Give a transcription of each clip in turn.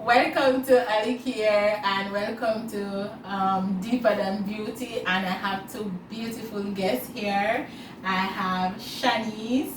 Welcome to Alikare and welcome to Deeper Than Beauty, and I have two beautiful guests here. I have Shanice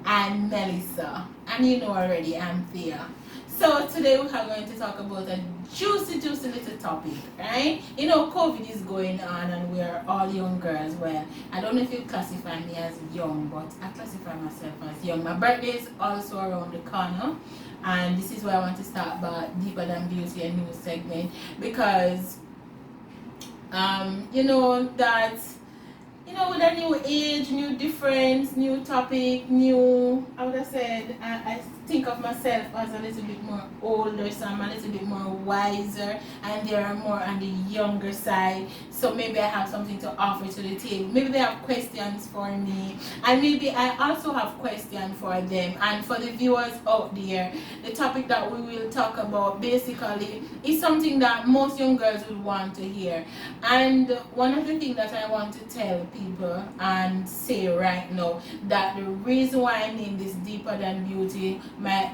and Melissa, and you know already I'm Thea. So today we are going to talk about a juicy little topic, right? You know, COVID is going on and we're all young girls. Well, I don't know if you classify me as young, but I classify myself as young. My birthday is also around the corner, and this is why I want to start about Deeper Than Beauty, a new segment, because you know that with a new age, new difference, new topic, new, I would have said, I think of myself as a little bit more older, so I'm a little bit more wiser, and they are more on the younger side. So maybe I have something to offer to the table. Maybe they have questions for me, and maybe I also have questions for them. And for the viewers out there, the topic that we will talk about basically is something that most young girls would want to hear. And one of the things that I want to tell people and say right now, that the reason why I named this Deeper Than Beauty,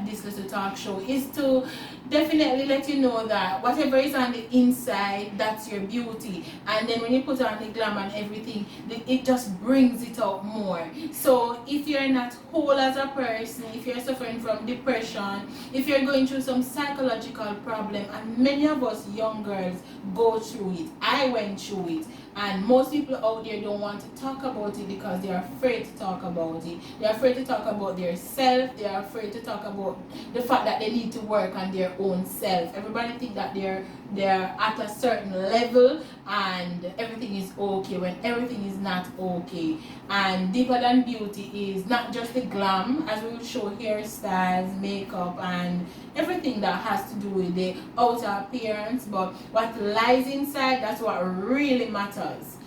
this little talk show, is to definitely let you know that whatever is on the inside, that's your beauty. And then when you put on the glam and everything, it just brings it out more. So if you're not whole as a person, if you're suffering from depression, if you're going through some psychological problem, and many of us young girls go through it, I went through it, and most people out there don't want to talk about it because they're afraid to talk about it. They're afraid to talk about their self. They're afraid to talk about the fact that they need to work on their own self. Everybody think that they're at a certain level and everything is okay, when everything is not okay. And Deeper Than Beauty is not just the glam, as we will show hairstyles, makeup, and everything that has to do with the outer appearance, but what lies inside, that's what really matters.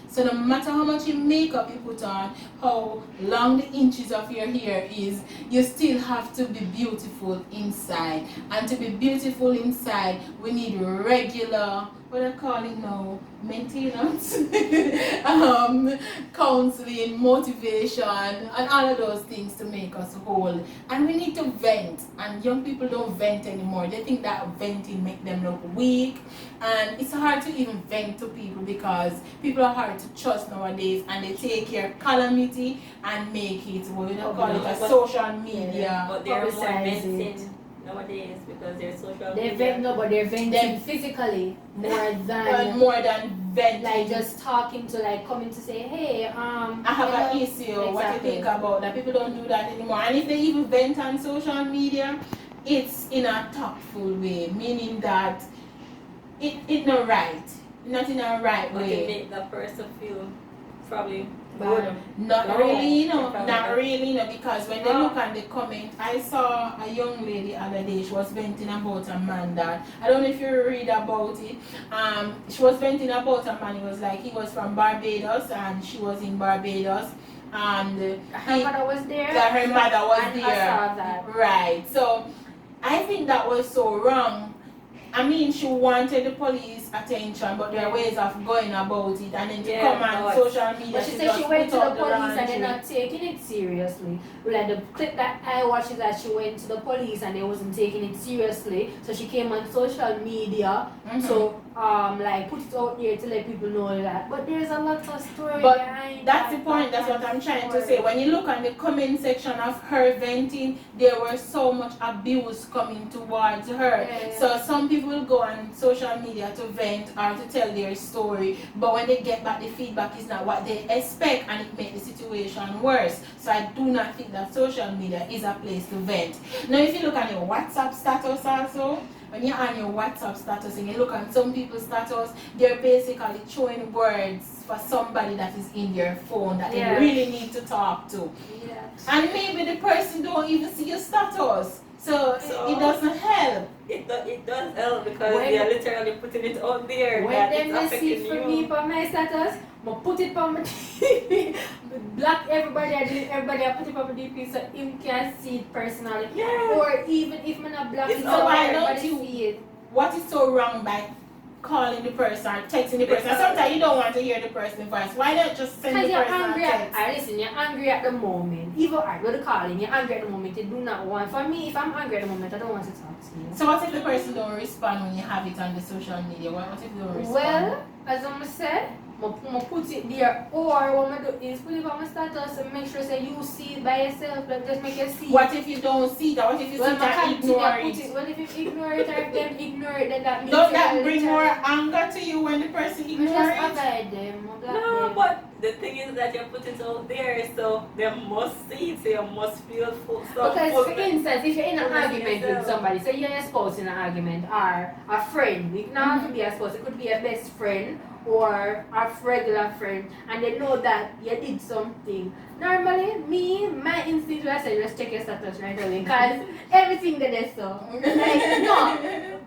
So no matter how much makeup you put on, how long the inches of your hair is, you still have to be beautiful inside. And to be beautiful inside, we need regular, what I call it now, maintenance, counseling, motivation, and all of those things to make us whole. And we need to vent, and young people don't vent anymore. They think that venting make them look weak, and it's hard to even vent to people because people are hard to trust nowadays, and they take your calamity and make it, what we don't call it, a social media. But they're more venting nowadays because they're social media. But they're venting physically more than venting. Like just talking to, like coming to say, hey, I have an issue. Exactly. What you think about that? People don't do that anymore. And if they even vent on social media, it's in a tactful way, meaning that it's not right. Not in a right but way. But it make that person feel probably good. Not really, because when they look at the comment, I saw a young lady the other day, she was venting about a man that, I don't know if you read about it, she was venting about a man. It was like he was from Barbados and she was in Barbados, and her mother was there. Her mother was there. I saw that. Right. So I think that was so wrong. I mean, she wanted the police attention, but there are ways of going about it, and then to come on social media. But she said she went to the police and they're not taking it seriously. Like the clip that I watched is that she went to the police and they wasn't taking it seriously. So she came on social media to like put it out there to let people know that. But there's a lot of story behind. That's the point. That's what I'm trying to say. When you look on the comment section of her venting, there was so much abuse coming towards her. Yeah. So some people will go on social media to vent or to tell their story, but when they get back, the feedback is not what they expect, and it makes the situation worse. So I do not think that social media is a place to vent. Now if you look at your WhatsApp status also, when you're on your WhatsApp status and you look at some people's status, they're basically throwing words for somebody that is in their phone that they really need to talk to. And maybe the person don't even see your status. So it doesn't help. It does help because they are literally putting it out there. When they message for me for my status, I put it on my DP, block everybody I put it on my DP so him can see it personally. Yeah. Or even if I'm not blocking, so everybody see it. What is so wrong by calling the person or texting the person. Sometimes you don't want to hear the person's voice. Why not just send the Because you're person a angry text? listen, you're angry at the moment. Even I go to calling, you're angry at the moment. You do not want. For me, if I'm angry at the moment, I don't want to talk to you. So what if the person don't respond when you have it on the social media? What if they don't respond? Well, as I said, I put it there, or what I do is put it on my status and make sure say you see it by yourself, like just make you see. What if you don't see that? What if you see that and ignore it? Well, if you ignore it or if them ignore it, then that means Don't that bring more anger to you when the person you ignores just it? avoid them. No, but the thing is that you put it out there, so they must see it, so you must feel full. Because, for instance, if you're in an fullness argument with yourself. somebody, say you're a spouse in an argument, or a friend, it not have to be a spouse, it could be a best friend or a regular friend, and they know that you did something. Normally, my instinct will say, just check your status right away, because everything that they saw. Like, no.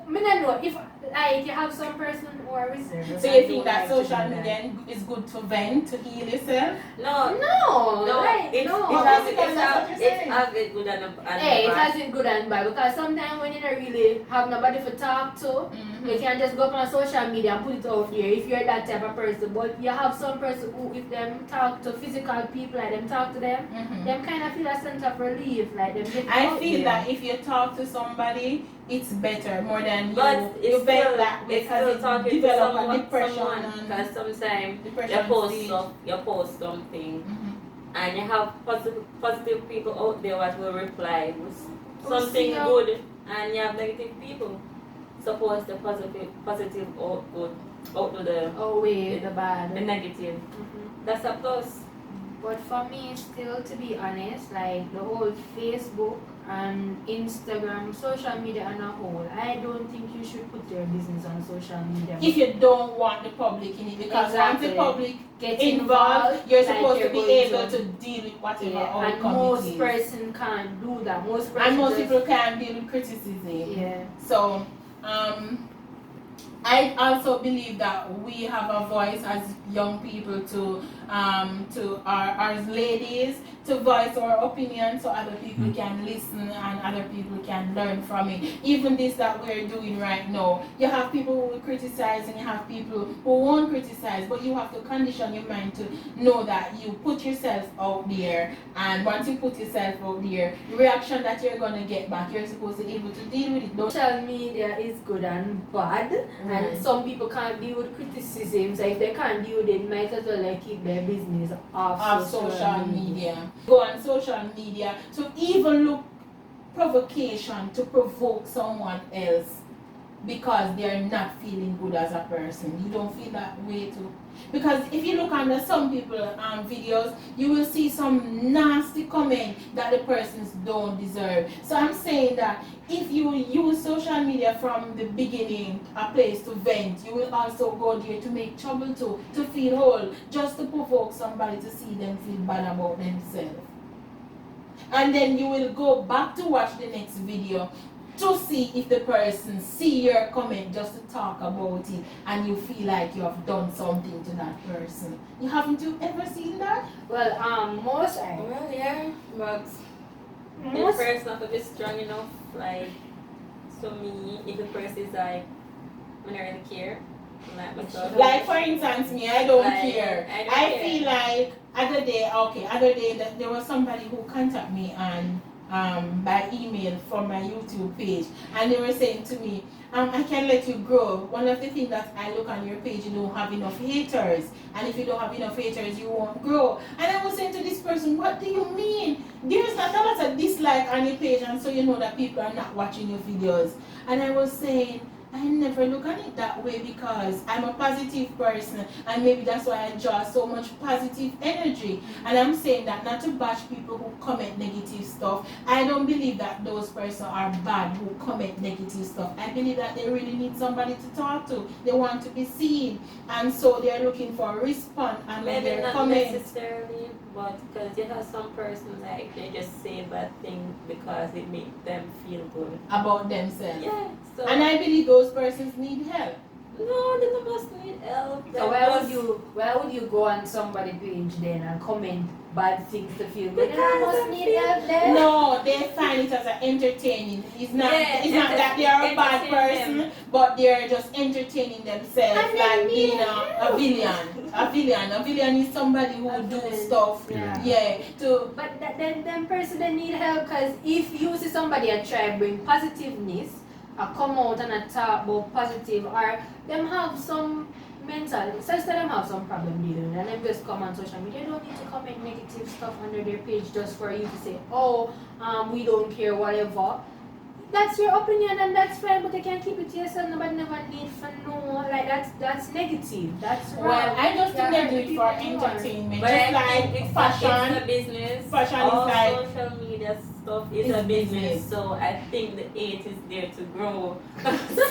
I don't know if like you have some person who are reserved. So you think that social media is good to vent, to heal yourself? No, Like, it no. has Because that's what you're saying. it good and Hey, it bad. has it good and bad because sometimes when you don't really have nobody to talk to, you can just go up on social media and put it out there if you're that type of person. But you have some person who, if them talk to physical people, like them talk to them, them kind of feel a sense of relief, like them get I out feel there. that if you talk to somebody, it's better more than But you it's vent still, that way it's still because talking it to develop a depression someone, and because sometimes depression you post stage. stuff, you post something, and you have positive people out there that will reply with something see, good, and you have negative people. Suppose the positive out to the away the bad. the negative. That's a plus. But for me, still to be honest, like the whole Facebook and Instagram, social media on a whole, I don't think you should put your business on social media. If you don't want the public in it, because once the public Get involved, you're like supposed you're to be going able to deal with whatever yeah, and outcome most it is. person can't do that. Most And most just- people can't deal with criticism. Yeah. So, I also believe that we have a voice as young people to as ladies to voice our opinion so other people can listen and other people can learn from it. Even this that we're doing right now, you have people who will criticize and you have people who won't criticize, but you have to condition your mind to know that you put yourself out there, and once you put yourself out there, the reaction that you're going to get back, you're supposed to be able to deal with it. Social media is good and bad, and some people can't deal with criticism. So if they can't deal with it, might as well like keep their business off social media. Go on social media to even look provocation to provoke someone else because they're not feeling good as a person. You don't feel that way too. Because if you look under some people videos, you will see some nasty comment that the persons don't deserve. So I'm saying that if you use social media from the beginning, a place to vent, you will also go there to make trouble too, to feel whole, just to provoke somebody to see them feel bad about themselves. And then you will go back to watch the next video to see if the person see your comment just to talk about it and you feel like you have done something to that person. Haven't you ever seen that? Well, most Well, yeah, but the person have to be strong enough. Like, so me, if the person is like, I don't really care. Like myself. Like for instance, me, I don't care. I don't I care. feel like other day that there was somebody who contacted me and by email from my YouTube page, and they were saying to me, I can let you grow. One of the things that I look on your page, you don't have enough haters, and if you don't have enough haters, you won't grow. And I was saying to this person, what do you mean? There's not a lot of dislike on your page, and so you know that people are not watching your videos. And I was saying, I never look at it that way because I'm a positive person, and maybe that's why I draw so much positive energy. And I'm saying that not to bash people who comment negative stuff. I don't believe that those persons are bad who comment negative stuff. I believe that they really need somebody to talk to. They want to be seen, and so they're looking for a response and Maybe their not comment. necessarily, but because you have some persons like they just say bad things because it makes them feel good About themselves. Yeah. So And I believe those persons need help. no, they must need help. So where would you go on somebody's page then and comment bad things to feel good. And I must need help then. No, they find it as entertaining. It's not. Yeah, It's not that they are a bad entertain person, but they're just entertaining themselves, And they like need being a help. villain. A villain. A villain is somebody who will do stuff. Yeah. To But then person they need help, because if you see somebody and try to bring positiveness, or come out and talk about positive, or them have some mental, says that them have some problem dealing with, and them just come on social media. They don't need to comment negative stuff under their page just for you to say, oh, we don't care, whatever. That's your opinion and that's fine, but you can keep it to yourself. Nobody never need for no, like that's negative. That's wrong. well, I just think they do it for People more. entertainment, But just I like think it's fashion. a business. Fashion All is like social media stuff is it's a business. business. So I think the 8 is there to grow.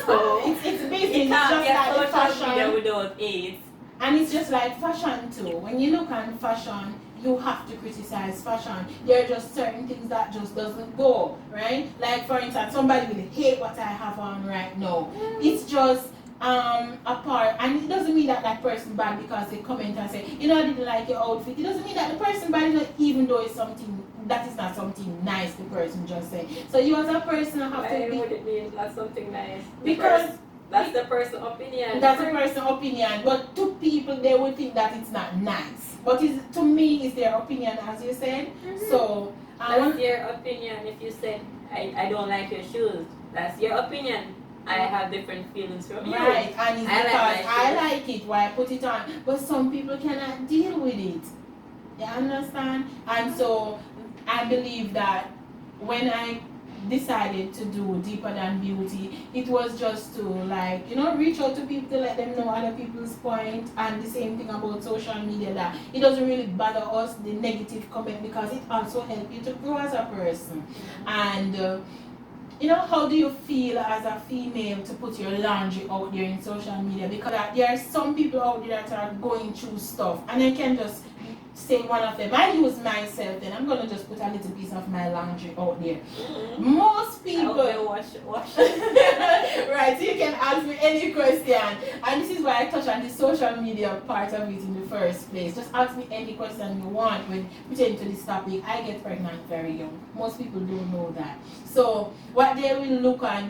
so it's business. You It's can't just get like the social media fashion. without 8. And it's just like fashion too. When you look at fashion, you have to criticize fashion. There are just certain things that just doesn't go, right? Like for instance, somebody will hate what I have on right now. It's just a part, and it doesn't mean that that person bad because they comment and say, you know, I didn't like your outfit. It doesn't mean that the person bad, you know, even though it's something that is not something nice. The person just say. So you as a person have Why to be, would it be not something nice? because That's the person's opinion. that's a personal opinion, but to people they will think that it's not nice. But to me, it's their opinion, as you said. So That's your opinion. If you said, I don't like your shoes, that's your opinion. I have different feelings from you. right, and it's I like because my I shoes. like it, why I put it on. But some people cannot deal with it. You understand? And so I believe that when I decided to do Deeper Than Beauty, it was just to, like, you know, reach out to people to let them know other people's point. And the same thing about social media, that it doesn't really bother us, the negative comment, because it also helps you to grow as a person. And you know, how do you feel as a female to put your laundry out there in social media? Because there are some people out there that are going through stuff, and I can just say one of them. I use myself, then I'm gonna just put a little piece of my laundry out there. Most people I hope they wash. right, so you can ask me any question, and this is why I touch on the social media part of it in the first place. Just ask me any question you want when pertaining to this topic. I get pregnant very young. Most people don't know that. So what they will look at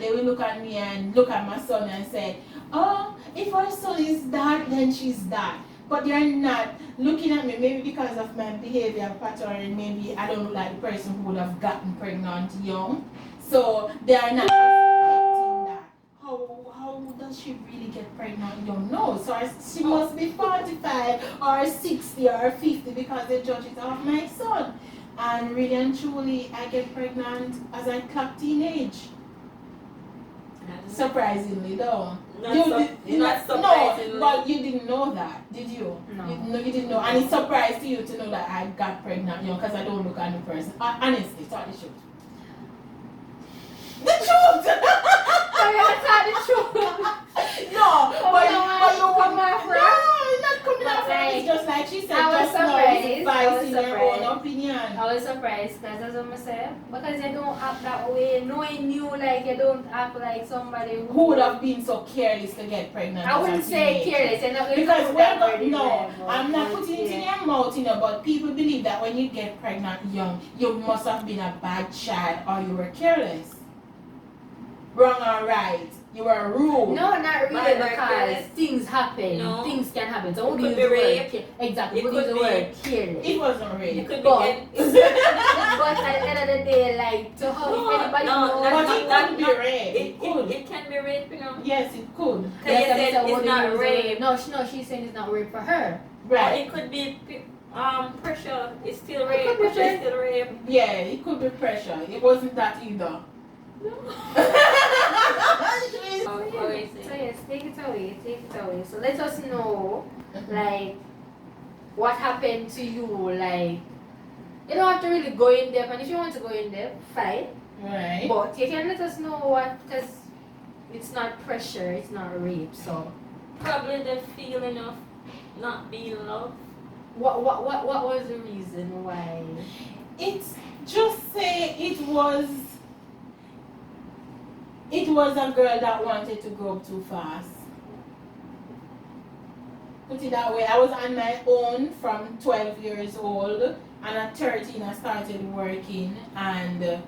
me and look at my son and say, oh, if our son is that, then she's that. But they're not looking at me, maybe because of my behavior pattern. Maybe I don't look like the person who would have gotten pregnant young. So they are not expecting that. How does she really get pregnant young? No, so she must be 45 or 60 or 50 because they judge it off my son. And really and truly, I get pregnant as I clock teenage. Surprisingly, though. Not surprisingly. No, but you didn't know that, did you? No. You didn't know. And it's surprised to you to know that I got pregnant, you know, because I don't look at the person. Honestly, tell the truth. The truth! Oh, yeah, tell the truth. No, but you come off, no, it's not coming But off. like, It's just like she said, I was just now, surprised. it's I was advice in your surprised. own opinion. I was surprised because that's what I said. Because you don't act that way, knowing you, like you don't act like somebody Who would have been so careless to get pregnant? I wouldn't as a say teenager? careless. You're not going Because to we're that not, word no, level, I'm not but putting it in yeah. your mouth, you know, but people believe that when you get pregnant young, you must have been a bad child or you were careless. Wrong or right? You were rude. No, not really, But because careless. things happen. No. Things can happen. So It would could use be the word rape. exactly. It Would use could the be- word careless. It wasn't rape. It could be But- any- But at the end of the day, like to how if anybody no, knows, But not- it not- could be not- rape. It could. It can be rape, you know. Yes, it could. Because you said I it's wouldn't not use the rape. word. No, she's saying it's not rape for her. Or Right. it could be pressure. It's still It rape. could be Pressure is still rape. Yeah, it could be pressure. It wasn't that either. No. So yes, take it away. So let us know, like, what happened to you. Like, you don't have to really go in depth, and if you want to go in depth, fine. Right. But you can let us know what, because it's not pressure, it's not rape. So Probably the feeling of not being loved. what was the reason why? It's just say it was a girl that wanted to grow up too fast. Put it that way. I was on my own from 12 years old, and at 13 I started working, and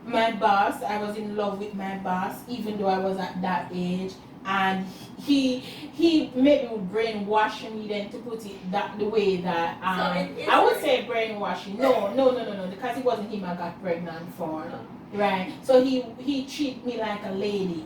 my boss, I was in love with my boss even though I was at that age, and he maybe would brainwash me then to put it that the way that I would say brainwashing. No, because it wasn't him I got pregnant for. Right. So he treated me like a lady.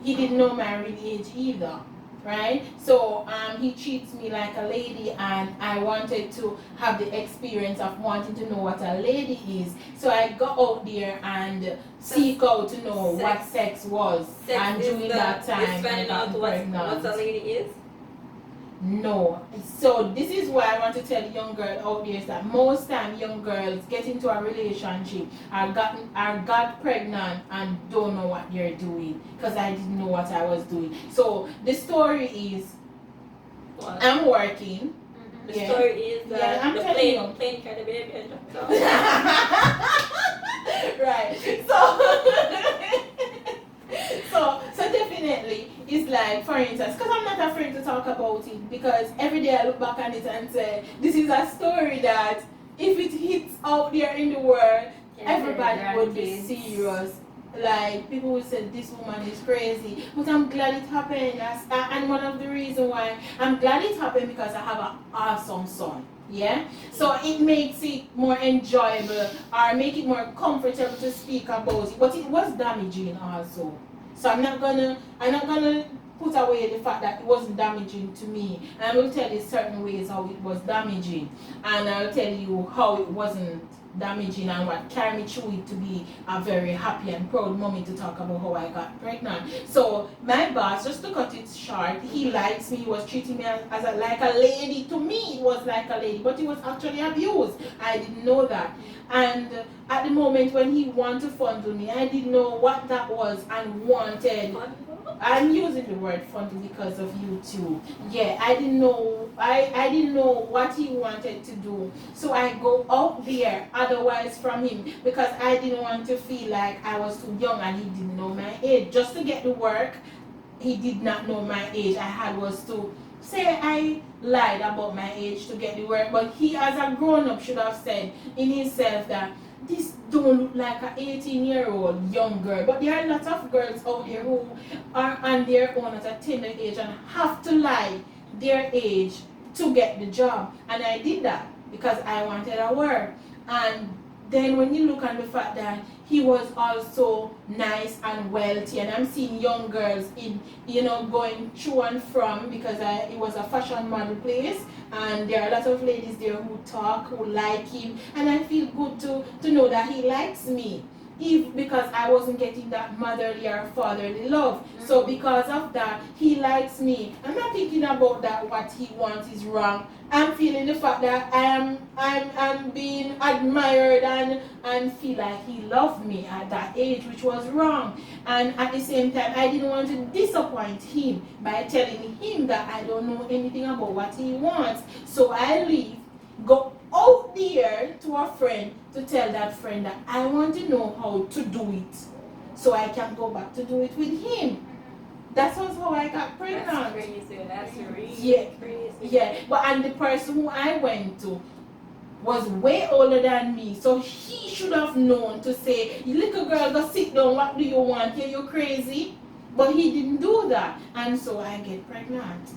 He didn't know my real age either. Right? So he treats me like a lady, and I wanted to have the experience of wanting to know what a lady is. So I got out there and seek out to know what sex was. And during that time I got pregnant. What a lady is? No. So this is why I want to tell young girls out there is that most time young girls get into a relationship are got pregnant and don't know what they're doing, because I didn't know what I was doing. So the story is What? I'm working. The story is that I'm the telling plane carried the baby and dropped off. Right. So definitely it's like, for instance, because I'm not afraid to talk about it, because every day I look back on it and say this is a story that if it hits out there in the world, everybody would be serious. Like people would say this woman is crazy, but I'm glad it happened. And one of the reasons why I'm glad it happened, because I have an awesome son. Yeah, so it makes it more enjoyable or make it more comfortable to speak about it. But it was damaging also. So I'm not gonna put away the fact that it wasn't damaging to me. And I will tell you certain ways how it was damaging, and I'll tell you how it wasn't damaging and what carried me through it to be a very happy and proud moment to talk about how I got pregnant. So my boss, just to cut it short, he likes me. He was treating me like a lady. To me it was like a lady, but it was actually abuse. I didn't know that. And at the moment when he wanted to fondle me, I didn't know what that was and wanted. I'm using the word fondle because of YouTube. Yeah, I didn't know. I didn't know what he wanted to do. So I go out there otherwise from him, because I didn't want to feel like I was too young and he didn't know my age. Just to get the work, he did not know my age. I had was to say I lied about my age to get the work, but he as a grown-up should have said in himself that this don't look like an 18-year-old young girl. But there are lots of girls out there who are on their own at a tender age and have to lie their age to get the job. And I did that because I wanted a work. And then when you look at the fact that he was also nice and wealthy, and I'm seeing young girls in, going through and from, because it was a fashion model place, and there are a lot of ladies there who talk, who like him, and I feel good to know that he likes me, because I wasn't getting that motherly or fatherly love. So because of that, he likes me. I'm not thinking about that what he wants is wrong. I'm feeling the fact that I'm being admired and feel like he loved me at that age, which was wrong. And at the same time, I didn't want to disappoint him by telling him that I don't know anything about what he wants. So I leave, go out there to a friend to tell that friend that I want to know how to do it, so I can go back to do it with him. That was how I got pregnant. That's crazy. That's really crazy. Yeah, and the person who I went to was way older than me, so he should have known to say, little girl, go sit down, what do you want? Yeah, you're crazy. But he didn't do that, and so I get pregnant.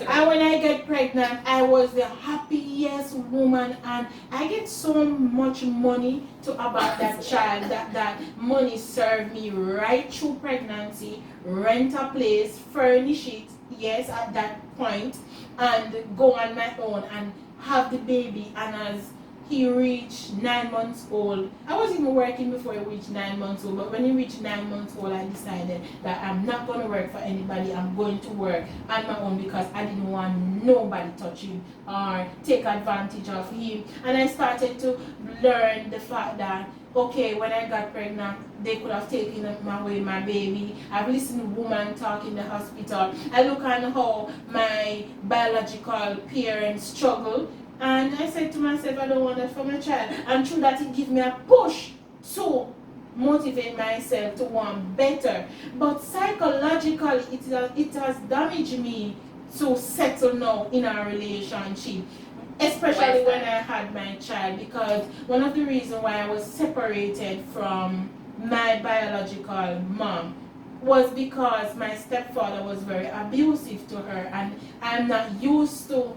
And when I get pregnant, I was the happiest woman, and I get so much money to about that child that money served me right through pregnancy, rent a place, furnish it, yes, at that point, and go on my own and have the baby. And as he reached 9 months old, I was even working before he reached 9 months old, but when he reached 9 months old, I decided that I'm not going to work for anybody. I'm going to work on my own, because I didn't want nobody touching or take advantage of him. And I started to learn the fact that, okay, when I got pregnant, they could have taken away my baby. I've listened to women talk in the hospital. I look at how my biological parents struggle. And I said to myself, I don't want that for my child. And through that, it gives me a push to motivate myself to want better. But psychologically, it has damaged me to settle now in a relationship. especially Why when is I had my child, because one of the reasons why I was separated from my biological mom was because my stepfather was very abusive to her, and I'm not used to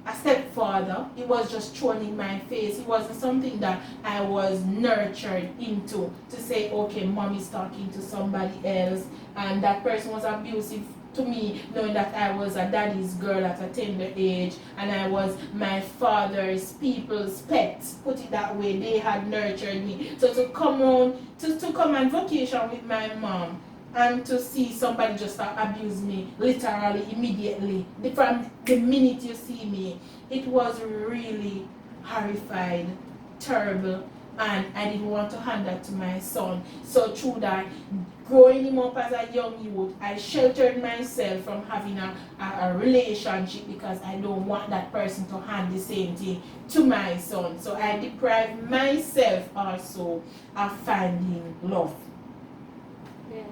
a stepfather. It was just thrown in my face. It wasn't something that I was nurtured into, to say, okay, mom is talking to somebody else, and that person was abusive to me, knowing that I was a daddy's girl at a tender age, and I was my father's people's pet, put it that way. They had nurtured me. So to come on, to come on vacation with my mom, and to see somebody just abuse me literally immediately from the minute you see me, it was really horrified, terrible, and I didn't want to hand that to my son. So through that, growing him up as a young youth, I sheltered myself from having a relationship, because I don't want that person to hand the same thing to my son. So I deprived myself also of finding love. Yeah.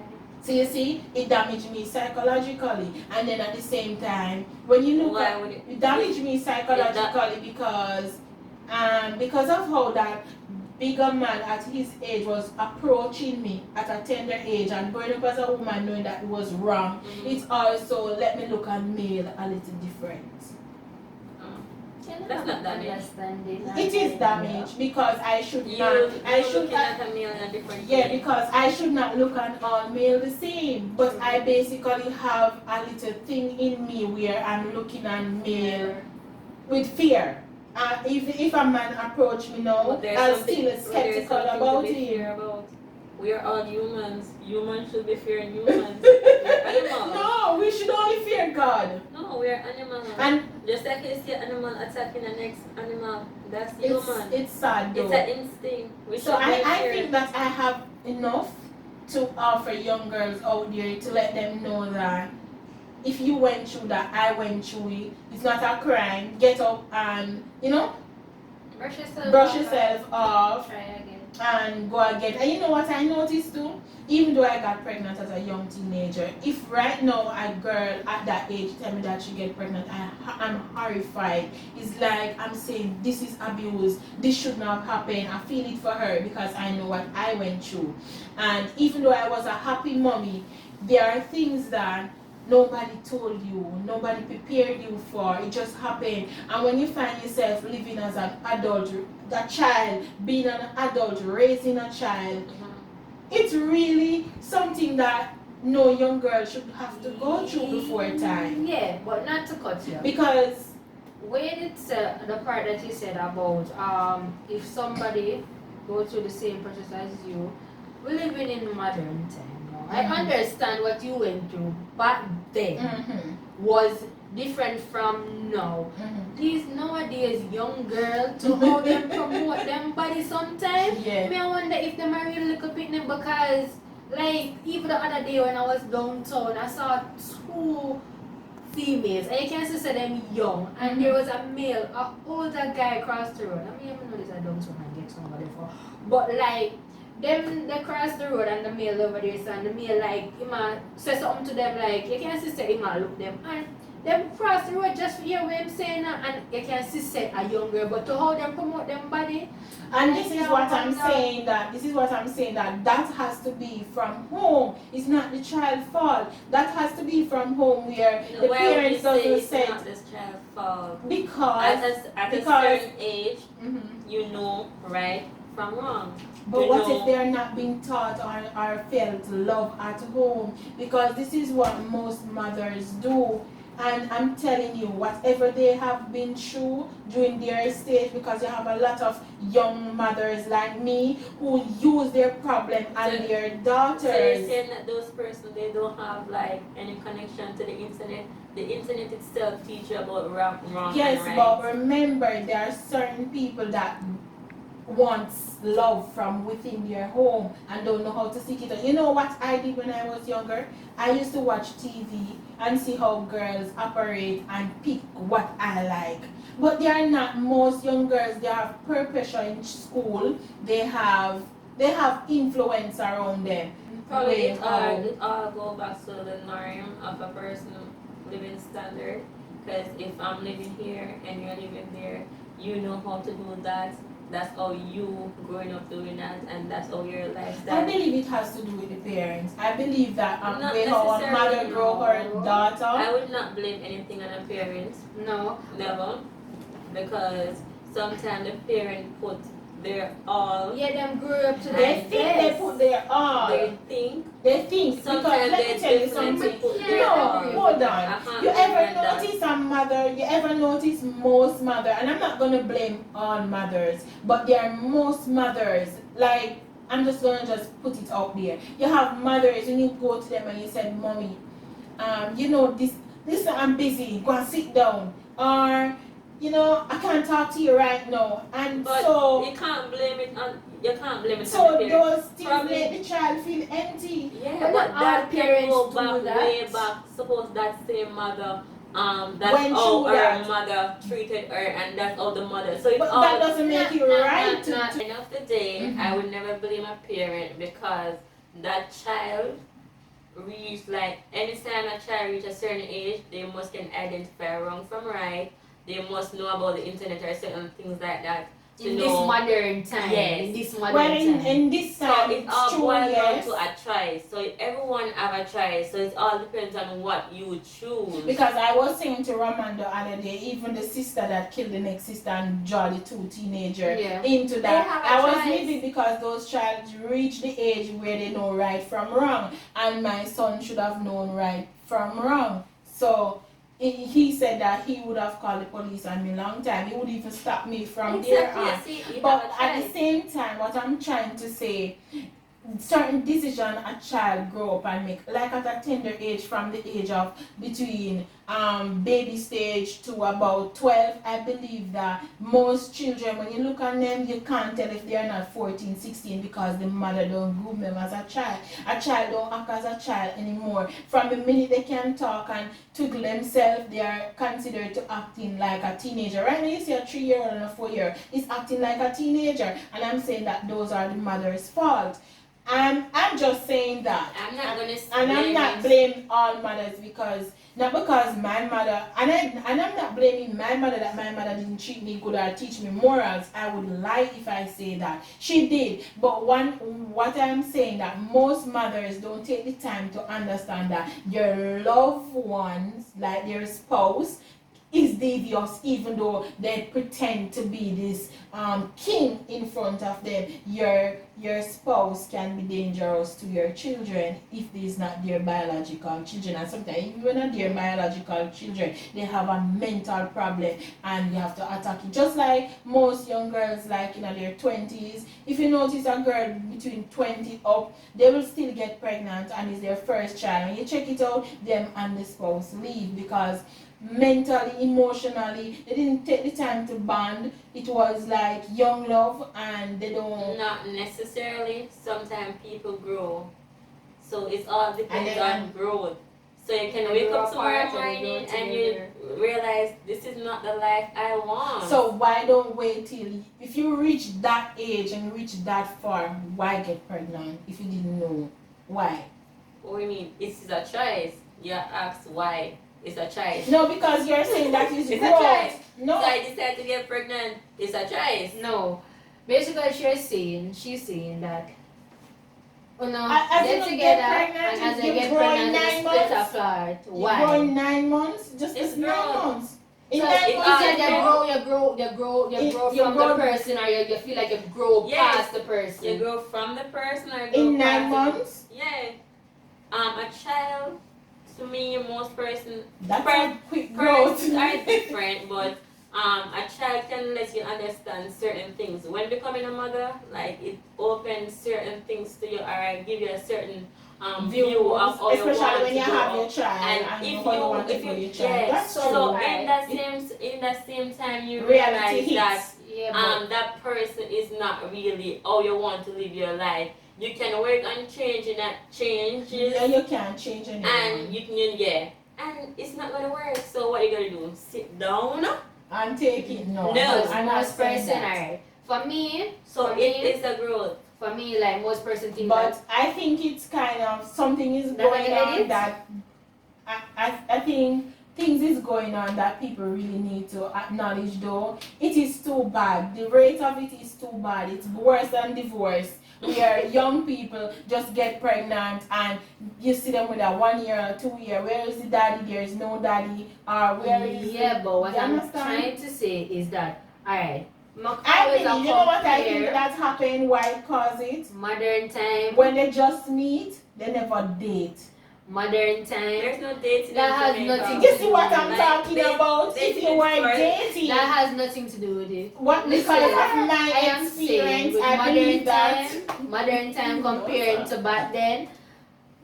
So you see, it damaged me psychologically, and then at the same time, when you look Why at would it damaged me psychologically because of how that bigger man at his age was approaching me at a tender age, and growing up as a woman knowing that it was wrong, it also let me look at male a little different. That's not damage. Understanding. It is damage, because I should You not. I you're should looking not. at a male in a different Yeah, way. because I should not look at all male the same, but I basically have a little thing in me where I'm looking at male with fear. If a man approach me now, But there's I'm something- still but there's skeptical something about to be him. fear about. We are all humans. Humans should be fearing humans. We're animals. No, we should only fear God. No, we are animals. And Just like you see an animal attacking the next animal, that's human. it's sad though. It's an instinct. We So should be I feared. think that I have enough to offer young girls out there, to let them know that if you went through that, I went through it. It's not a crime. Get up and brush yourself off Try again. and go again. And you know what I noticed too? Even though I got pregnant as a young teenager, if right now a girl at that age tell me that she get pregnant, I'm horrified. It's like I'm saying, this is abuse. This should not happen. I feel it for her, because I know what I went through. And even though I was a happy mommy, there are things that nobody told you, nobody prepared you for. It just happened. And when you find yourself living as an adult, a child, being an adult, raising a child, it's really something that no young girl should have to go through before time. Yeah, but not to cut you. Because When it's the part that you said about if somebody go through the same process as you, we're living in modern time now. I understand what you went through back then was different from now. These nowadays young girls, to how them promote them body sometimes. yeah. Me I wonder if them are really little picnic, because like even the other day when I was downtown, I saw two females, and you can see them young, and there was a male, a older guy across the road. I mean, I know this I don't want to get somebody for, but like them they cross the road and the male over there, so and the male like he might say something to them, like you can see he might look them, and them cross the road just to hear what I'm saying, and you can see a young girl, but to how them promote them body. And this is what I'm saying, that has to be from home. It's not the child's fault. That has to be from home, where the Why parents would you say doesn't it's say not this child's fault? because At a certain age, you know right from wrong. but You what know. if they're not being taught or felt love at home? Because this is what most mothers do. And I'm telling you, whatever they have been through during their stage, because you have a lot of young mothers like me who use their problem on their So daughters. you're saying that those persons, they don't have like any connection to the internet. The internet itself teach you about wrong Yes, and right. but remember, there are certain people that wants love from within their home and don't know how to seek it out. You know what I did when I was younger? I used to watch TV and see how girls operate and pick what I like. But they are not most young girls. They have peer pressure in school. They have influence around them. Probably Way it how- all go back to the norm of a person living standard. Because if I'm living here and you're living there, you know how to do that. That's how you growing up doing that, and that's how your lifestyle. I believe it has to do with the parents. I believe that Not way how a mother necessarily, grow her no. daughter. I would not blame anything on the parents. No. Never. Because sometimes the parent put their all. Yeah, them grew up to They that think they put their all. They think. They think. Because Sometimes let they me tell you definitely something. put Yeah, their No, all. hold I on. can't You ever believe that. notice a mother, you ever notice most mother, and I'm not gonna blame all mothers, but there are most mothers, like, I'm just gonna just put it out there. You have mothers, when you go to them and you said, Mommy, you know, this I'm busy, go and sit down. Or, you know, I can't talk to you right now. And But so you can't blame it on so the parents. those things Probably- make the child feel empty. Yeah, But but not that all can parents go do back that. way back. Suppose that same mother, that's Went how through her that. mother treated her, and that's how the mother. So it's But all. that doesn't make it right At to the end of the day, Mhm. I would never blame a parent because that child reached, like, anytime a child reaches a certain age, they must can identify wrong from right. They must know about the internet or certain things like that. To In know. this modern time. Yes. In this modern well time. in this So time it it's all true, boils down yes. to a choice. So everyone have a choice. So it all depends on what you choose. Because I was saying to Raman the other day, even the sister that killed the next sister and draw the two teenagers Yeah. into They that. have a I was choice. living because those children reach the age where they know right from wrong. And my son should have known right from wrong. So he said that he would have called the police on me long time. He would even stop me from there on. Exactly. See, you But have a at the choice. same time, what I'm trying to say, certain decision a child grow up and make, like at a tender age, from the age of between baby stage to about 12, I believe that most children, when you look at them, you can't tell if they are not 14, 16 because the mother don't groom them as a child. A child don't act as a child anymore. From the minute they can talk and twiddle themselves, they are considered to acting like a teenager. Right now you see a 3-year-old and a 4-year is acting like a teenager, and I'm saying that those are the mother's fault. I'm just saying that. I'm not gonna And I'm not blaming all mothers because not because my mother and I'm not blaming my mother that my mother didn't treat me good or teach me morals. I would lie if I say that. She did. But what I'm saying that most mothers don't take the time to understand that your loved ones, like their spouse, is devious, even though they pretend to be this king in front of them. Your spouse can be dangerous to your children if these not their biological children, and sometimes even not their biological children, they have a mental problem and you have to attack it. Just like most young girls, like in their 20s, if you notice a girl between 20 up, they will still get pregnant and it's their first child. When you check it out, them and the spouse leave because mentally, emotionally, they didn't take the time to bond. It was like young love and they don't. Not necessarily. Sometimes people grow. So it's all depends on growth. So you can wake up tomorrow morning and you realize this is not the life I want. So why don't wait till if you reach that age and reach that far, why get pregnant if you didn't know? Why? What do you mean? It's a choice. You ask why. It's a choice. No, because you're saying that is It's a growth. choice. No. So I decide to get pregnant. It's a choice. No. Basically, she's saying that As get you together get pregnant, and as they you're get growing pregnant, they 9 split months. apart. You're Why? growing 9 months. Just It's 9 growth. months. In So 9 it's months, either you you grow. grow You from grow- the person, or you feel like you grow Yes. past the person. You grow from the person or you grow In 9 past months. Yeah. A child, to me, most person That's Per- a quick growth. parents are different, but a child can let you understand certain things. When becoming a mother, like it opens certain things to you, or give you a certain view of how you especially want when to you grow have your up. child And and if how you you, want to if grow you, your child. yes, That's so true. in that same time, you Reality realize that hits. Yeah, but that person is not really how you want to live your life. You can work on changing that changes, Yeah, you can't change anyone. and you can and it's not gonna work. So what you gonna do? Sit down. And take it. No. No, I'm not most saying person, that. alright. For me, So For it me- is a growth. for me, like most person think But that I think it's kind of something is That going I get on it. that I think things is going on that people really need to acknowledge though. It is too bad. The rate of it is too bad. It's worse than divorce. Where young people just get pregnant and you see them with a 1 year or 2 year. Where is the daddy? There is no daddy. Or where is but what you I'm understand? trying to say is that, alright, I think, you know what I think that's happened, why it cause it? modern time. When they just meet, they never date. Modern time. There's no dating. That has in Jamaica. nothing You see what I'm Like, talking about? they If you were start- dating, That has nothing to do with it. what Listen, because of I my am saying experience, with I believe that. modern time comparing to back then.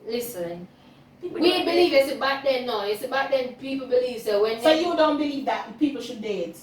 Listen, People we don't believe date. it's back then. No, it's back then. People believe so when. So you don't believe that people should date?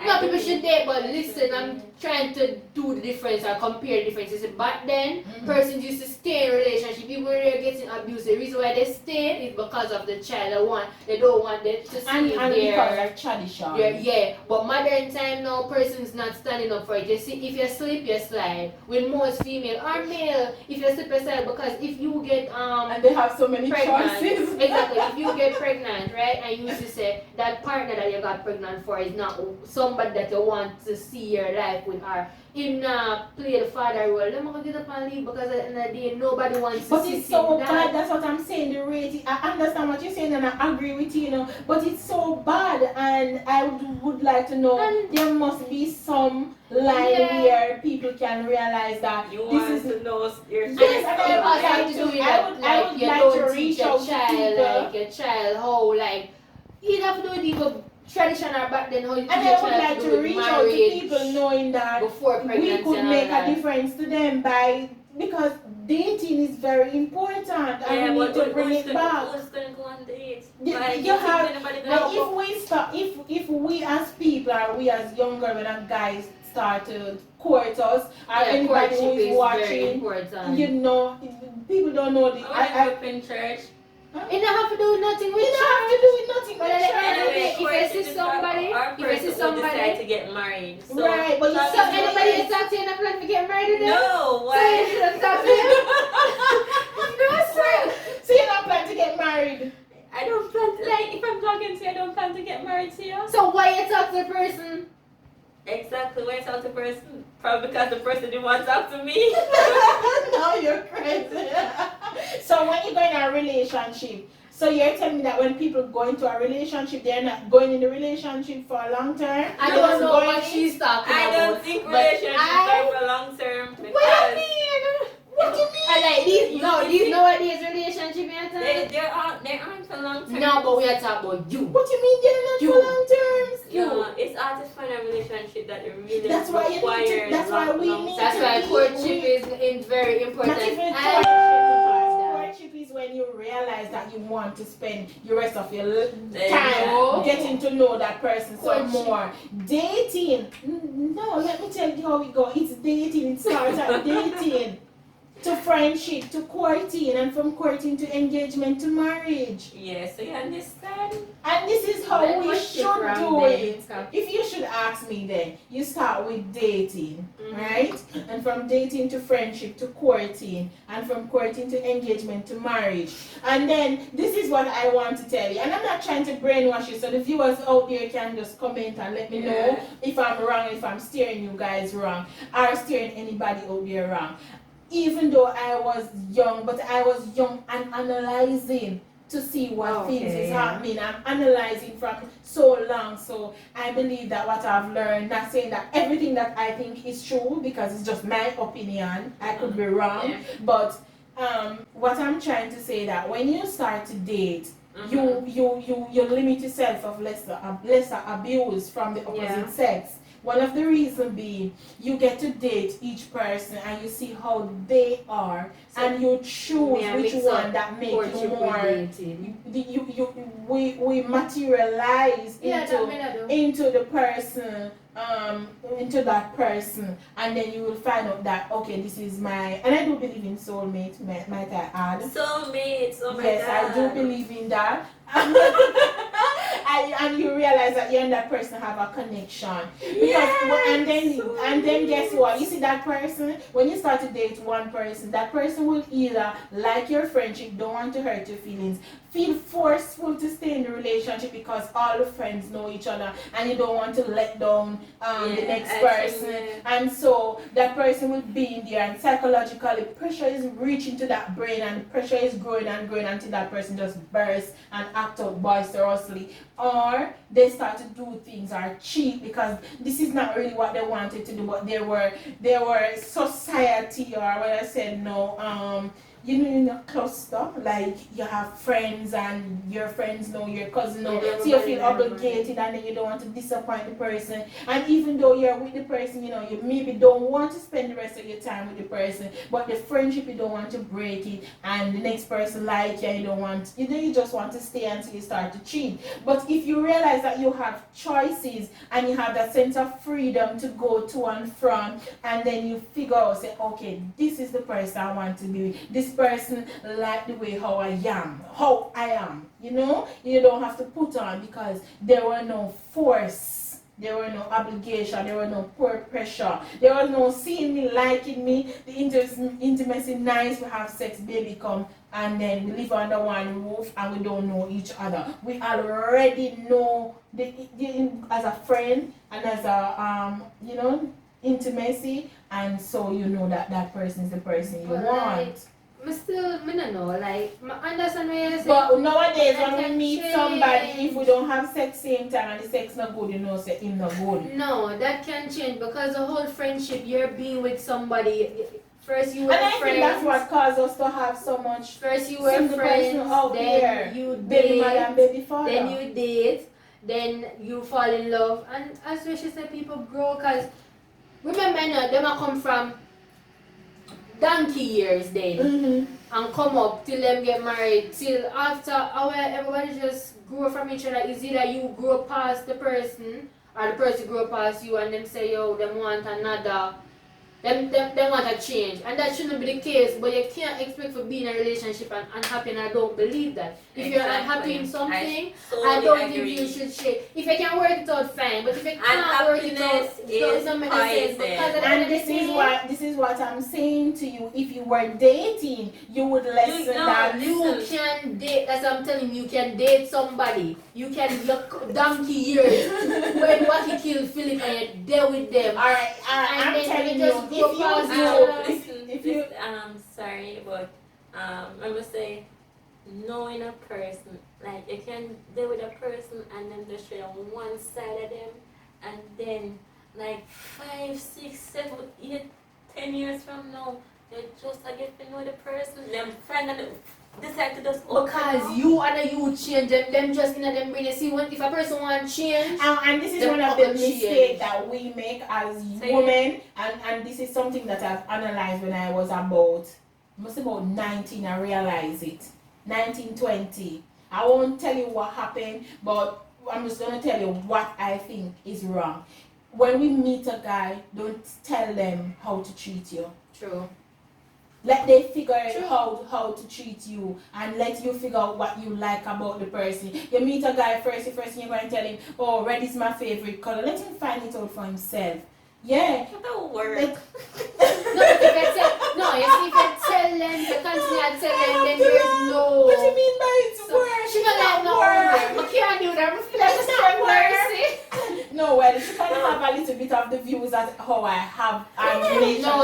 No, people should date, but listen, I'm trying to do the difference or compare the differences. Back then, persons used to stay in relationship. Even when they're getting abused, the reason why they stayed is because of the child. They don't want them to see And because their. of tradition. Yeah, but modern time now, persons not standing up for it. You see, if you slip, you slide. With most female or male, if you slip, you slide. Because if you get And they have so many pregnant, choices. exactly. If you get pregnant, right, and you used to say that partner that you got pregnant for is not somebody that you want to see your life with, or him not play the father role. Let me go get up and leave because at the end of the day, nobody wants to But see it's so that. bad, that's what I'm saying, the rate. I understand what you're saying and I agree with you, you know, but it's so bad and I would like to know, there must be some line where people can realize that You this want is to know your Yes, and It I has something to do with I would like you like don't to teach reach out your to child, people. like your child how like you have to do it even traditional back then how you teach And your I would child like to to do it reach out to marriage people knowing that before we pregnancy could and make all that. a difference to them by, because dating is very important and we need to bring it back. Who's gonna go on dates? You Like, you have, anybody and if we start, if we as people or we as young girls and guys start to court us or anybody who is very watching, important. you know, people don't know the. I grew up in church. It don't have to do nothing with You don't have to do with nothing But with at the end of the church. day, if I see somebody, our if I see person will somebody, decide to get married. So, Right, but you so anybody is talking to you and plan to get married to them? no, So why? you shouldn't talk to them? No, sir. So you don't plan to get married? I don't plan to, like, if I'm talking to you, I don't plan to get married to you. So why you talk to the person? Exactly, why talk to the person? Probably because the person didn't want to talk to me. No, you're crazy. So when you go in a relationship, so you're telling me that when people go into a relationship, they're not going in the relationship for a long term? I They don't just know going what in- she's talking I about. don't think but relationships I- are for long term What do you because mean? What do you mean? I like these, You no, see- these nowadays relationship you they aren't for long term. No, but we are talking about you. What do you mean they're not You. for long terms? No, it's hard to find a relationship that you really That's why you need to- requires that's why we long- need That's to why be- courtship is very important. Not even I courtship. that. Courtship is when you realize that you want to spend the rest of your There you time go. getting to know that person some Courtship. more. Dating, no, let me tell you how it goes. It's dating. It starts at dating to friendship to courting, and from courting to engagement to marriage. Yeah, so you understand? And this is how Let we me should stick around do there. it. If you should ask me, then you start with dating, right? And from dating to friendship to courting, and from courting to engagement to marriage. And then this is what I want to tell you. And I'm not trying to brainwash you, so the viewers out there can just comment and let me know Yeah. if I'm wrong, if I'm steering you guys wrong, or steering anybody out there wrong. Even though I was young, but I was young and analyzing to see what things is happening. I'm analyzing from so long, so I believe that what I've learned, not saying that everything that I think is true, because it's just my opinion, I could be wrong, but what I'm trying to say that when you start to date, you limit yourself of lesser abuse from the opposite sex. One of the reasons being you get to date each person and you see how they are, so and you choose which one that makes you more. We materialize into the person, into that person, and then you will find out that okay, this is my, and I do believe in soulmate, might I add. Soulmates, oh my yes, God. I do believe in that. and you realize that you and that person have a connection. Because and then guess what? You see that person, when you start to date one person, that person will either like your friendship, don't want to hurt your feelings, feel forceful to stay in the relationship because all the friends know each other and you don't want to let down the next person. And so that person will be in there, and psychologically pressure is reaching to that brain, and pressure is growing and growing until that person just bursts and act out boisterously, or they start to do things or cheat because this is not really what they wanted to do, but they were society, or what I said, no, you know, in a cluster, like you have friends and your friends know your cousin know, so you feel obligated and then you don't want to disappoint the person. And even though you're with the person, you know, you maybe don't want to spend the rest of your time with the person, but the friendship, you don't want to break it, and the next person like you, you don't want, you just want to stay until you start to cheat. But if you realize that you have choices and you have that sense of freedom to go to and from, and then you figure out, say, okay, this is the person I want to be with. This person like the way how I am, you know, you don't have to put on, because there were no force, there were no obligation, there were no peer pressure, there was no seeing me, liking me, the intimacy nice, we have sex, baby come, and then we live under one roof and we don't know each other. We already know the as a friend and as a you know, intimacy, and so you know that that person is the person you want. I don't know, like, I understand what you're saying. But nowadays, when we meet somebody, if we don't have sex same time and the sex not good, you know, say him not good. No, that can change, because the whole friendship, you're being with somebody. First you were friends. And I friends. think that's what caused us to have so much. First you were friends, out then there. you Baby mother and baby father. then you date, then you fall in love, and as she said, people grow, because remember now, them a come from donkey years then, and come up till them get married, till after our everybody just grow from each other. It's either you grow past the person or the person grow past you, and them say, yo, them want another, them want a change, and that shouldn't be the case. But you can't expect for being in a relationship and unhappy, and I don't believe that. If you're unhappy in something, I don't think you should share. If you can work it out, fine, but if you can't work it out, it doesn't make sense. And this is what I'm saying to you. If you were dating, you would lessen that. You can date, as I'm telling you, you can date somebody. You can look donkey years when what he killed Philip and you're there with them. Alright, I'm telling you, if you sorry, but I would say, knowing a person, like you can deal with a person and then just show one side of them, and then like 5, 6, 7, 8, 10 years from now, you just get to know the person, them friend, and decide to just because you and you change them just in them brain. You see, when if a person want change, and this is one of the mistakes that we make as women, and this is something that I've analyzed when I was about 19. I realized it. 19, 20. I won't tell you what happened, but I'm just going to tell you what I think is wrong. When we meet a guy, don't tell them how to treat you. True. Let they figure out how to treat you, and let you figure out what you like about the person. You meet a guy first thing you're going to tell him, oh, red is my favorite color. Let him find it out for himself. Yeah. That work. You see, if you tell them, you continue to tell them, then there's no. What do you mean by it's work? She don't like no work. You can't do that. I feel like it's not work. No, well, she can have a little bit of the views as how I have relationships. No,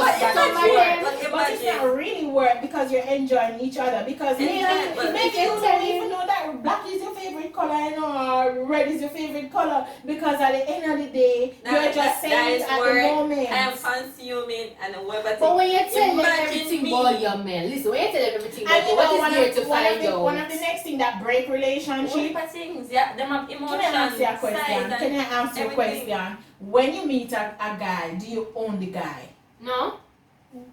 but it's not really work, because you're enjoying each other. Because maybe you don't even know that black is your favorite color, you know, or red is your favorite color, because at the end of the day, you're just saying it at the moment. I am consuming and whatever. But when you tell them everything about your man, listen, when you tell them everything about you, what is there to find out? One of the next things that break relationship. Things, yeah, them have emotions. Can I ask you a question? Can I ask you a question? When you meet a guy, do you own the guy? No.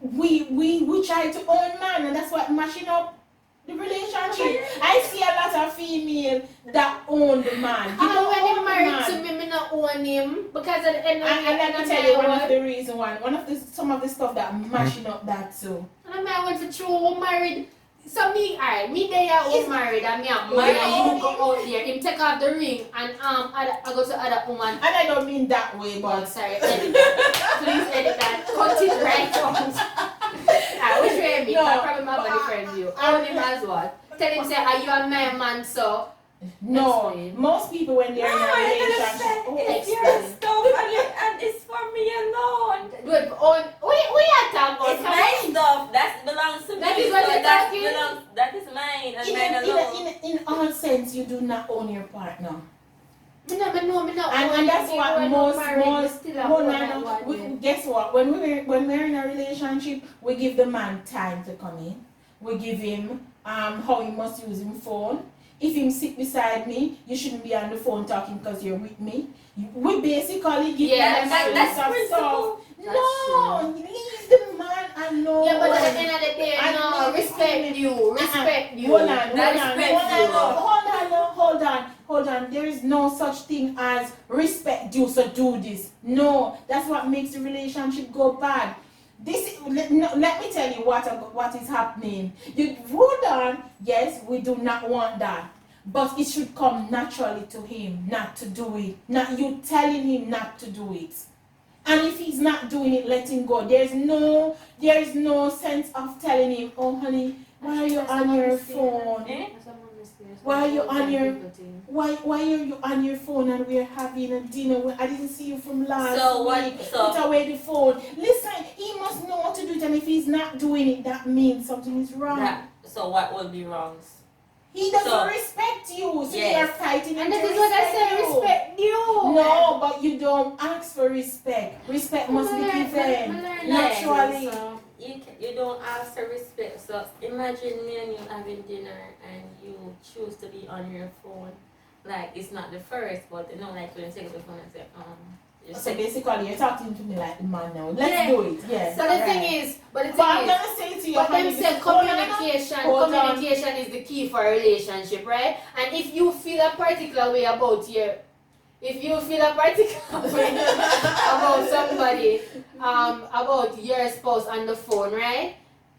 We try to own man, and that's what mashing up the relationship. I see a lot of female that own the man. You know, when they married to me, I not own him, because at the end of the day, and let me tell you one of the reasons why. Some of the stuff that mashing up that too. And I went for true, married. So me, alright, me there who married and me and Married. and you go out there, him take off the ring and I go to other woman. And I don't mean that way, But but sorry, edit that. Please edit that. Cut it right out. I wish you me. No, I probably have a different view. Own him as what? Tell him say, are you a my man? So no, explain. most people when they're in a relationship, It's your stuff and it's for me alone. Good. We are talking It's about my stuff. That belongs to me. That is what you're talking? That is mine and mine alone. in all sense, you do not own your partner. Me no. And that's what guess what? When we're in a relationship, we give the man time to come in. We give him how he must use his phone. If him sit beside me, you shouldn't be on the phone talking because you're with me. We basically give him that's stuff. principle. No, leave the man alone. Yeah, but at the end of the day, no, respect you. Hold on. There is no such thing as respect you, so do this. No, that's what makes the relationship go bad. Let me tell you what is happening. Hold on. Yes, we do not want that. But it should come naturally to him not to do it. Not you telling him not to do it. And if he's not doing it, let him go. There is no sense of telling him, oh honey, why are you on your phone? Why are you on your phone and we're having a dinner? I didn't see you from last week. Put away the phone. Listen, he must know what to do it, and if he's not doing it, that means something is wrong. So what will be wrong? He doesn't respect you, so you are fighting and that is what I said, respect you. No, but you don't ask for respect. Respect must be given naturally. So you don't ask for respect. So imagine me and you having dinner and you choose to be on your phone. Like it's not the first, but you know, like when you take the phone and say, So basically, you're talking to me like the man now. Let's do it. Yes. So the thing is, I'm gonna say to you, but them said communication is the key for a relationship, right? And if you feel a particular way about about somebody, about your spouse on the phone, right?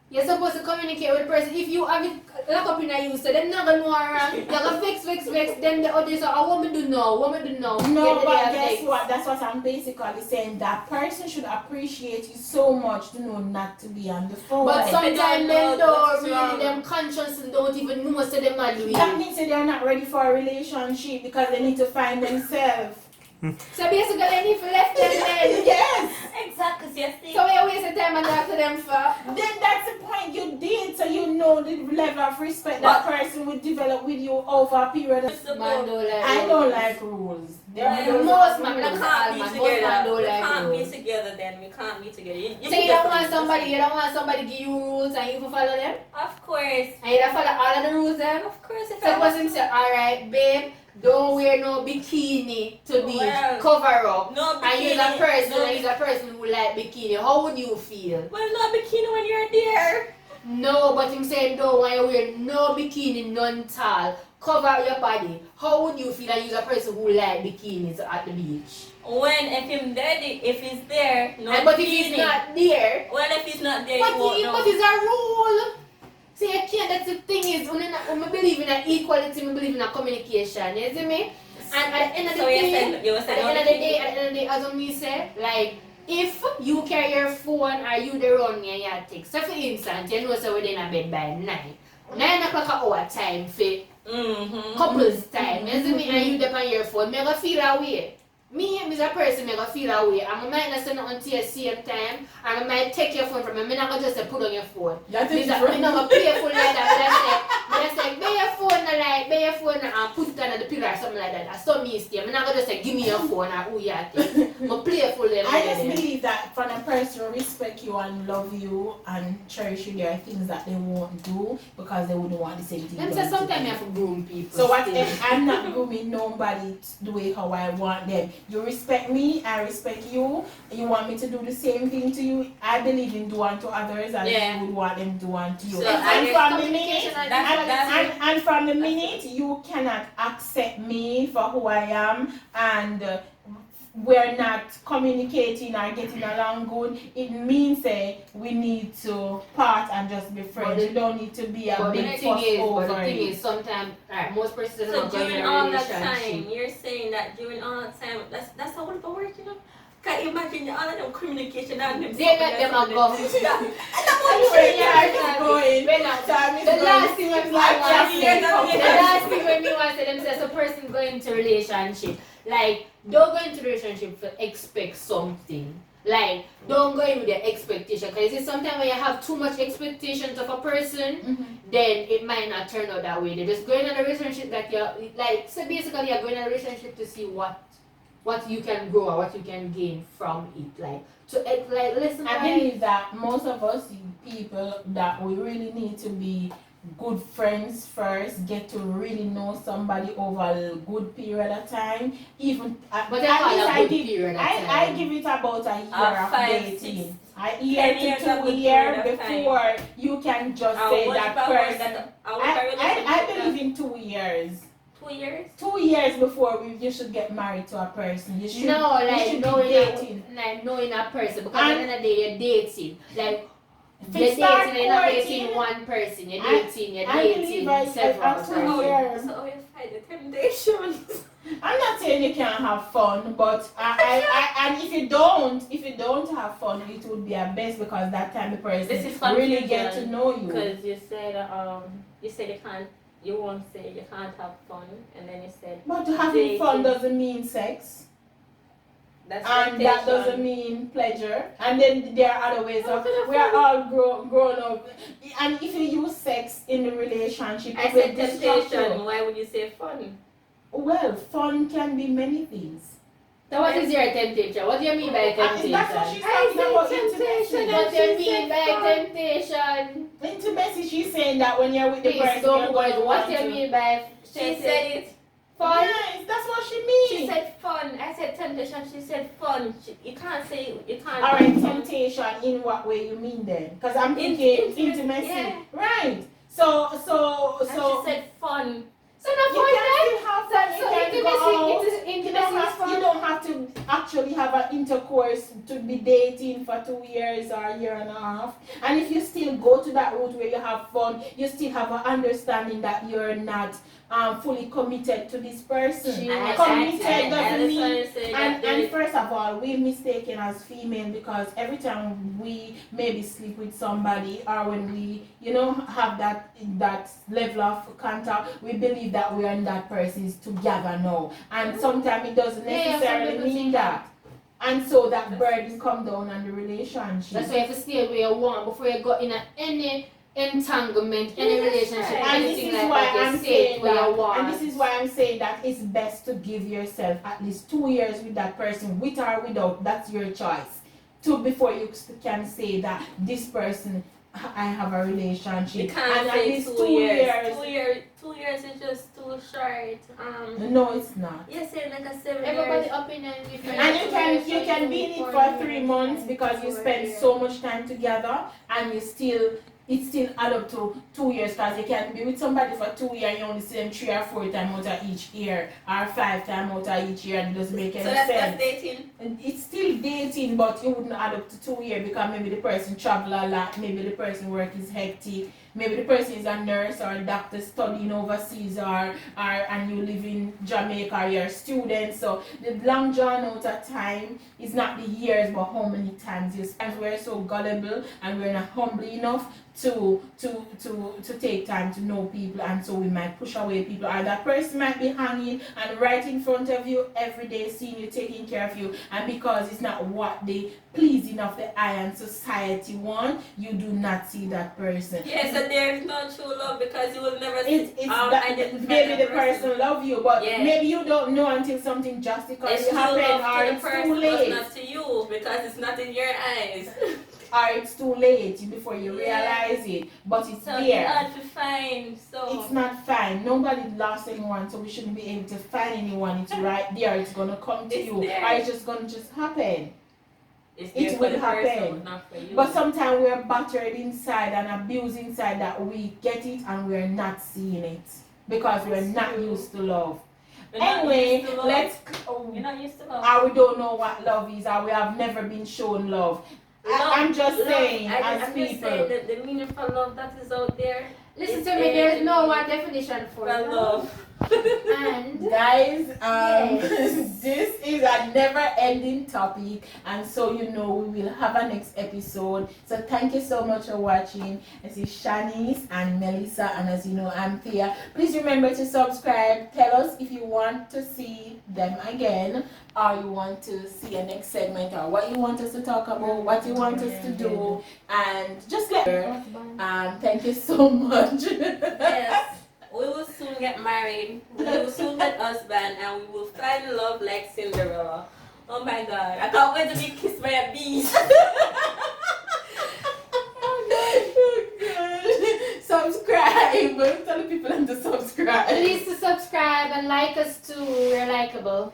You're supposed to communicate with the person. If you have it locked up in a use, so they're not gonna know around. You're gonna vex. Then the others are, a woman do know. No, but guess what? That's what I'm basically saying. That person should appreciate you so much to know not to be on the phone. But sometimes they don't really, them consciously don't even know so they might do it. That means that they're not ready for a relationship because they need to find themselves. So basically, they need to left them then. Yes. exactly. So we waste time and talk to them for. Then that's the point you did, so you know the level of respect that person will develop with you over a period of time. I don't like rules. Most man can't be together then. We can't be together. So you don't want somebody give you rules and you can follow them? Of course. And you don't follow all of the rules then? Of course. So suppose him say, alright, babe, don't wear no bikini to beach, cover up. No bikini. And he's a person who like bikini. How would you feel? Well, no bikini when you're there. No, but him saying don't want you wear no bikini, none tall. Cover your body. How would you feel that you're a person who like bikinis at the beach? If he's there, no but bikini. if he's not there, well, if he's not there, but it's a rule. See, I can't. That's the thing is, when I believe in equality, I believe in communication. You see me? And at the end of the day, as me say, like, if you carry your phone or you the run me and you take. So for instance, you know, so we're in a bed by 9 o'clock our time for couples time. You see me? And you depend on your phone. Me go feel away. Me as a person, I feel away. And I might not send it until the same time. And I might take your phone from me. I'm not going to just put on your phone. That is I'm not going to play your phone like that. But I say, bear your phone and put it under the pillar or something like that. That's so me stay. I'm not going to say, give me your phone or who you are. I'm play your phone. I just believe that for a person to respect you and love you and cherish you, there are things that they won't do because they wouldn't want the same thing. Them say sometimes you have to groom people. So what if I'm not grooming nobody the way how I want them? You respect me, I respect you. You want me to do the same thing to you. I believe in do unto others as you would want them to do unto you. So and from the minute you cannot accept me for who I am and we're not communicating or getting along good, it means we need to part and just be friends. You don't need to be a big fuss over it. But the thing is, sometimes most persons So are going during in a all that relationship. time, you're saying that during all that time, that's how it work, you know? Can you imagine all of them communication and them? They let them go. The last thing when me want to say them says a person going into relationship, like don't go into relationship to expect something. Like don't go in with the expectation, because it's sometimes when you have too much expectations of a person, then it might not turn out that way. They're just going in a relationship that you're like, so basically you're going in a relationship to see what you can grow or what you can gain from it. Like listen. I believe that most of us people that we really need to be good friends first, get to really know somebody over a good period of time. Even but I give it about a year of 5, dating. 6, A year to 2 years before you can just say that person. I believe in 2 years. 2 years? 2 years before you should get married to a person. You should knowing dating. knowing a person, because at the end of the day you're dating. Like you're dating one person, you're dating several. So you fight the temptations. I'm not saying you can't have fun, but and if you don't have fun, it would be a best, because that time the person really get to know you. Because you said you won't say you can't have fun, and then you said. But having fun doesn't mean sex. And that doesn't mean pleasure. And then there are other ways of, we are all grown up. And if you use sex in the relationship, I said temptation. Why would you say fun? Well, fun can be many things. So what is your temptation? What do you mean by temptation? That's what she's talking about, intimacy. What do you mean by temptation? Intimacy, she's saying that when you're with the person, what do you mean by... She said it. Fun? Yes, that's what she means. She said fun. I said temptation. She said fun. You can't say, you can't. Alright, temptation, in what way you mean then? Because I'm thinking intimacy. Yeah. Right. So. And she said fun. So not fun then? You don't have to actually have an intercourse to be dating for 2 years or a year and a half. And if you still go to that route where you have fun, you still have an understanding that you're not fully committed to this person. Committed doesn't mean, and first of all, we're mistaken as female, because every time we maybe sleep with somebody, or when we have that level of contact, we believe that we and that person is together now, and sometimes it doesn't necessarily mean that. And so that burden come down on the relationship. That's why you have to stay where you want before you go in any entanglement, any relationship, and this is why I'm saying that it's best to give yourself at least 2 years with that person, with or without. That's your choice. Before you can say that this person, I have a relationship. You can't and say at least 2 years. 2 years is just too short. No, it's not. You're saying like a 7 Everybody years. opinion different. And you can be in it for 3 months, because you spend so much time together, and it still add up to 2 years, because you can be with somebody for 2 years and you only see them 3 or 4 times out of each year, or 5 times out of each year, and it doesn't make any sense. So that's dating? And it's still dating, but it wouldn't add up to 2 years, because maybe the person travel a lot, maybe the person work is hectic, maybe the person is a nurse or a doctor studying overseas, and you live in Jamaica, or you're a student. So the long drawn out of time is not the years, but how many times you spend. We're so gullible, and we're not humble enough to take time to know people, and so we might push away people, or that person might be hanging and right in front of you every day, seeing you, taking care of you, and because it's not what the pleasing of the eye and society want, you do not see that person. Yes, and there's no true love, because you will never see. Maybe the person love you, but maybe you don't know until something drastically happens, or it's too late. It's not to you, because it's not in your eyes. Or it's too late before you realize it, but it's there. It's hard to find, so it's not fine. Nobody lost anyone, so we shouldn't be able to find anyone. It's right there. It's gonna come to you, or it's just gonna happen. It will happen. But sometimes we're battered inside and abused inside, that we get it and we're not seeing it, because we're not used to love. We're not Anyway, used to love. let's. We're not used to love. We don't know what love is, or we have never been shown love. I'm just saying, as I'm people. just saying that the meaning for love that is out there. Listen to me, there is no one definition for love. And Guys, yes. this is a never-ending topic, and so we will have a next episode. So thank you so much for watching. This is Shanice and Melissa, and as you know, I'm Thea. Please remember to subscribe. Tell us if you want to see them again, or you want to see a next segment, or what you want us to talk about, what you want us to do, and just let her. Thank you so much. Yes. We will soon get married, we will soon get husband, and we will find love like Cinderella. Oh my god, I can't wait to be kissed by a bee. Subscribe. Tell the people to subscribe. Please to subscribe and like us too. We're likable.